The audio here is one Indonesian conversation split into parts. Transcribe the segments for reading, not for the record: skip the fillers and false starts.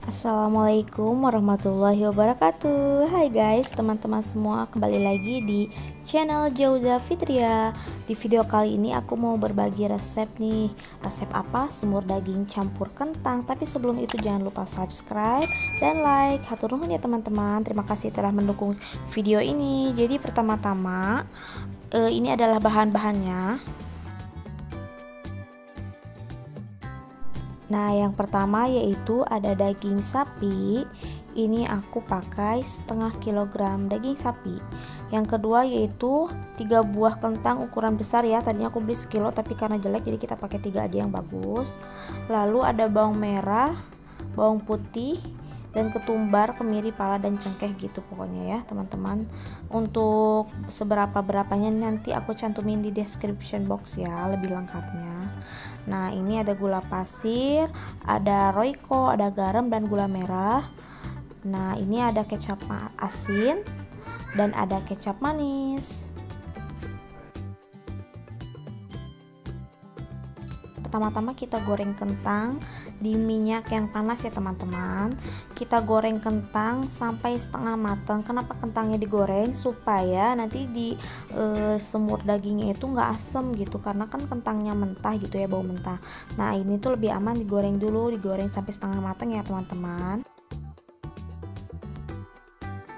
Assalamualaikum warahmatullahi wabarakatuh. Hai guys, teman-teman semua, kembali lagi di channel Jauza Fitria. Di video kali ini aku mau berbagi resep nih. Resep apa? Semur daging campur kentang. Tapi sebelum itu jangan lupa subscribe dan like. Hatur nuhun ya teman-teman. Terima kasih telah mendukung video ini. Jadi pertama-tama ini adalah bahan-bahannya. Nah, yang pertama yaitu ada daging sapi. Ini aku pakai setengah kilogram daging sapi. Yang kedua yaitu 3 buah kentang ukuran besar ya. Tadinya aku beli sekilo tapi karena jelek jadi kita pakai 3 aja yang bagus. Lalu ada bawang merah, bawang putih, dan ketumbar, kemiri, pala, dan cengkeh gitu pokoknya ya teman-teman. Untuk seberapa-berapanya nanti aku cantumin di description box ya lebih lengkapnya. Nah, ini ada gula pasir, ada royco, ada garam dan gula merah. Nah, ini ada kecap asin dan ada kecap manis. Pertama-tama kita goreng kentang di minyak yang panas ya teman-teman. Kita goreng kentang sampai setengah matang. Kenapa kentangnya digoreng? Supaya nanti di semur dagingnya itu nggak asem gitu, karena kan kentangnya mentah gitu ya, bau mentah. Nah, ini tuh lebih aman digoreng dulu, digoreng sampai setengah matang ya teman-teman.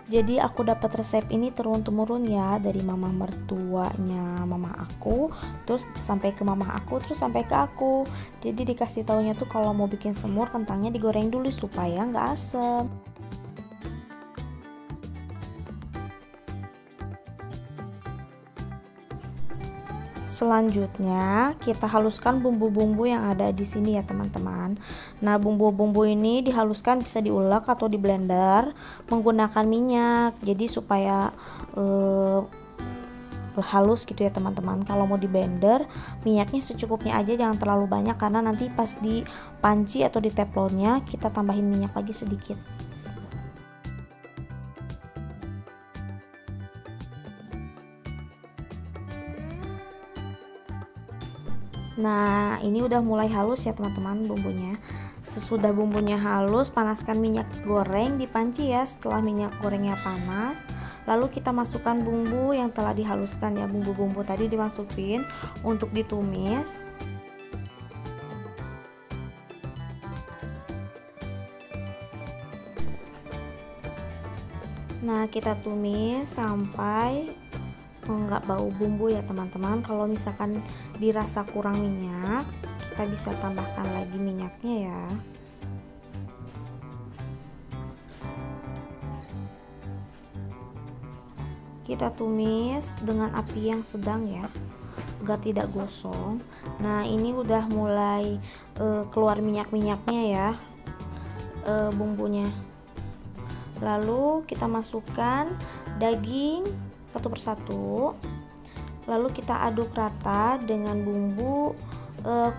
Jadi aku dapat resep ini turun-temurun ya dari mama mertuanya mama aku, terus sampai ke mama aku, terus sampai ke aku. Jadi dikasih taunya tuh kalau mau bikin semur kentangnya digoreng dulu supaya nggak asem. Selanjutnya kita haluskan bumbu-bumbu yang ada di sini ya teman-teman. Nah, bumbu-bumbu ini dihaluskan bisa diulek atau di blender menggunakan minyak. Jadi supaya halus gitu ya teman-teman. Kalau mau di blender minyaknya secukupnya aja, jangan terlalu banyak karena nanti pas di panci atau di teflonnya kita tambahin minyak lagi sedikit. Nah, ini udah mulai halus ya teman-teman bumbunya. Sesudah bumbunya halus, panaskan minyak goreng di panci ya. Setelah minyak gorengnya panas, lalu kita masukkan bumbu yang telah dihaluskan ya. Bumbu-bumbu tadi dimasukin untuk ditumis. Nah, kita tumis sampai nggak bau bumbu ya teman-teman. Kalau misalkan dirasa kurang minyak, kita bisa tambahkan lagi minyaknya ya. Kita tumis dengan api yang sedang ya, agar tidak gosong. Nah, ini udah mulai keluar minyak-minyaknya ya, bumbunya. Lalu kita masukkan daging satu persatu, lalu kita aduk rata dengan bumbu.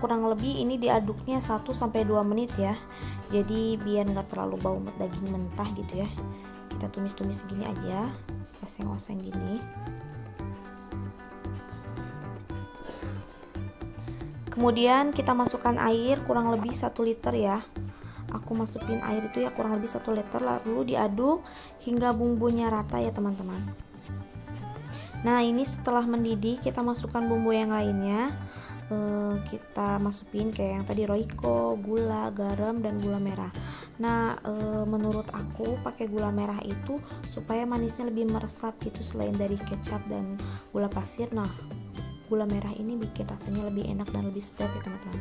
Kurang lebih ini diaduknya 1-2 menit ya, jadi biar nggak terlalu bau daging mentah gitu ya. Kita tumis-tumis segini aja, oseng-oseng gini. Kemudian kita masukkan air kurang lebih 1 liter ya. Aku masukin air itu ya kurang lebih 1 liter, lalu diaduk hingga bumbunya rata ya teman-teman. Nah, ini setelah mendidih kita masukkan bumbu yang lainnya. Kita masukin kayak yang tadi royco, gula, garam, dan gula merah. Nah, menurut aku pakai gula merah itu supaya manisnya lebih meresap gitu selain dari kecap dan gula pasir. Nah, gula merah ini bikin rasanya lebih enak dan lebih sedap ya teman-teman.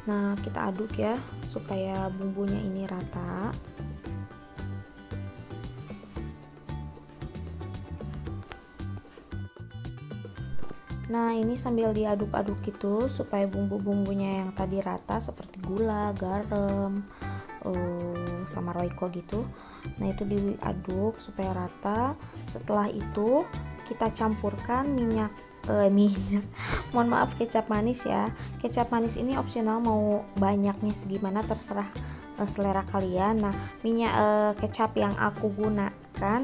Nah, kita aduk ya supaya bumbunya ini rata. Nah, ini sambil diaduk-aduk gitu supaya bumbu-bumbunya yang tadi rata seperti gula, garam, sama royco gitu. Nah, itu diaduk supaya rata. Setelah itu kita campurkan minyak mohon maaf, kecap manis ya. Kecap manis ini opsional, mau banyaknya segimana terserah selera kalian. Nah, minyak kecap yang aku gunakan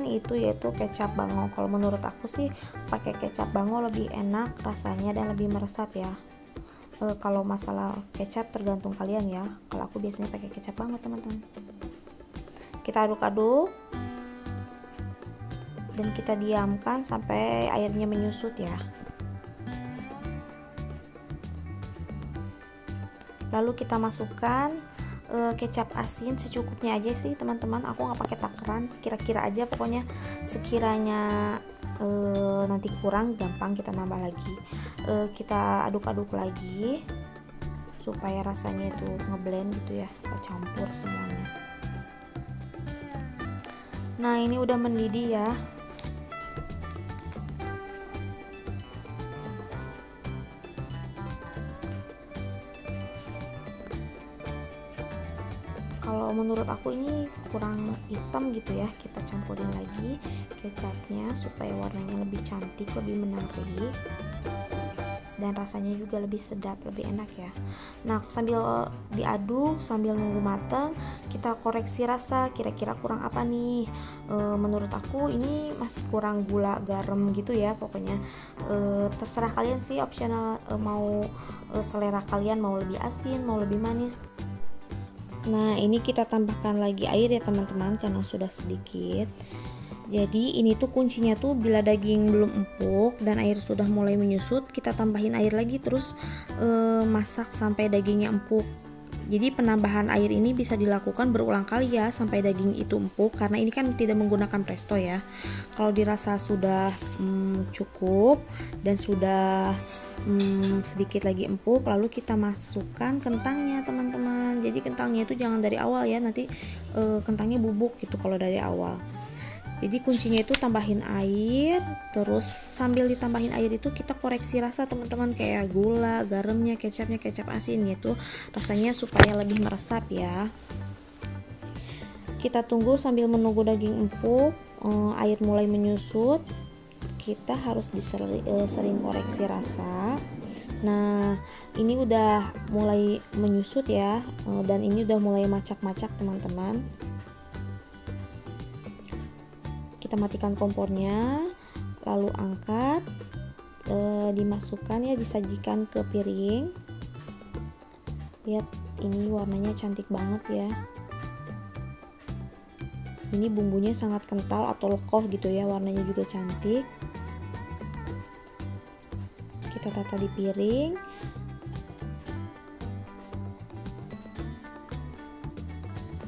itu yaitu kecap bango. Kalau menurut aku sih pakai kecap bango lebih enak rasanya dan lebih meresap ya. Kalau masalah kecap tergantung kalian ya. Kalau aku biasanya pakai kecap banget teman-teman. Kita aduk-aduk dan kita diamkan sampai airnya menyusut ya. Lalu kita masukkan kecap asin secukupnya aja sih teman-teman. Aku nggak pakai takaran, kira-kira aja pokoknya. Sekiranya nanti kurang, gampang kita nambah lagi. Kita aduk-aduk lagi supaya rasanya itu ngeblend gitu ya, campur semuanya. Nah ini udah mendidih ya. Kalau menurut aku ini kurang hitam gitu ya, kita campurin lagi kecapnya supaya warnanya lebih cantik, lebih menarik, dan rasanya juga lebih sedap, lebih enak ya. Nah sambil diaduk, sambil nunggu matang, kita koreksi rasa, kira-kira kurang apa nih. Menurut aku ini masih kurang gula, garam gitu ya pokoknya. Terserah kalian sih, opsional, mau selera kalian, mau lebih asin, mau lebih manis. Nah ini kita tambahkan lagi air ya teman-teman, karena sudah sedikit. Jadi ini tuh kuncinya tuh bila daging belum empuk dan air sudah mulai menyusut, kita tambahin air lagi, terus masak sampai dagingnya empuk. Jadi penambahan air ini bisa dilakukan berulang kali ya sampai daging itu empuk, karena ini kan tidak menggunakan presto ya. Kalau dirasa sudah cukup dan sudah sedikit lagi empuk, lalu kita masukkan kentangnya teman-teman. Jadi kentangnya itu jangan dari awal ya, nanti kentangnya bubuk gitu kalau dari awal. Jadi kuncinya itu tambahin air, terus sambil ditambahin air itu kita koreksi rasa teman-teman, kayak gula, garamnya, kecapnya, kecap asin gitu, rasanya supaya lebih meresap ya. Kita tunggu sambil menunggu daging empuk, air mulai menyusut. Kita harus sering koreksi rasa. Nah ini udah mulai menyusut ya, dan ini udah mulai macak-macak teman-teman. Kita matikan kompornya, lalu angkat, dimasukkan ya, disajikan ke piring. Lihat ini warnanya cantik banget ya. Ini bumbunya sangat kental atau lekoh gitu ya, warnanya juga cantik. Kita tata di piring.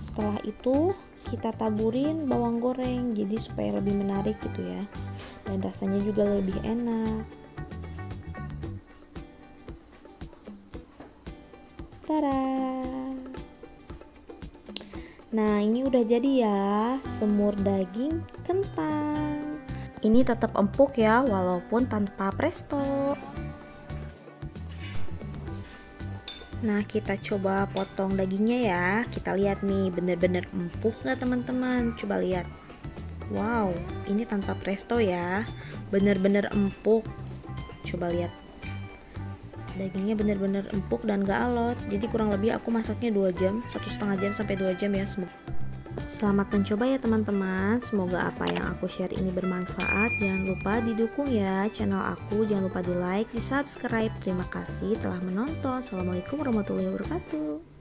Setelah itu kita taburin bawang goreng, jadi supaya lebih menarik gitu ya, dan rasanya juga lebih enak. Tada! Nah ini udah jadi ya, semur daging kentang. Ini tetap empuk ya, walaupun tanpa presto. Nah kita coba potong dagingnya ya. Kita lihat nih, bener-bener empuk nggak teman-teman? Coba lihat. Wow, ini tanpa presto ya, bener-bener empuk. Coba lihat, dagingnya bener-bener empuk dan gak alot. Jadi kurang lebih aku masaknya 2 jam, 1,5 jam sampai 2 jam ya. Selamat mencoba ya teman-teman. Semoga apa yang aku share ini bermanfaat. Jangan lupa didukung ya channel aku, jangan lupa di like, di subscribe. Terima kasih telah menonton. Assalamualaikum warahmatullahi wabarakatuh.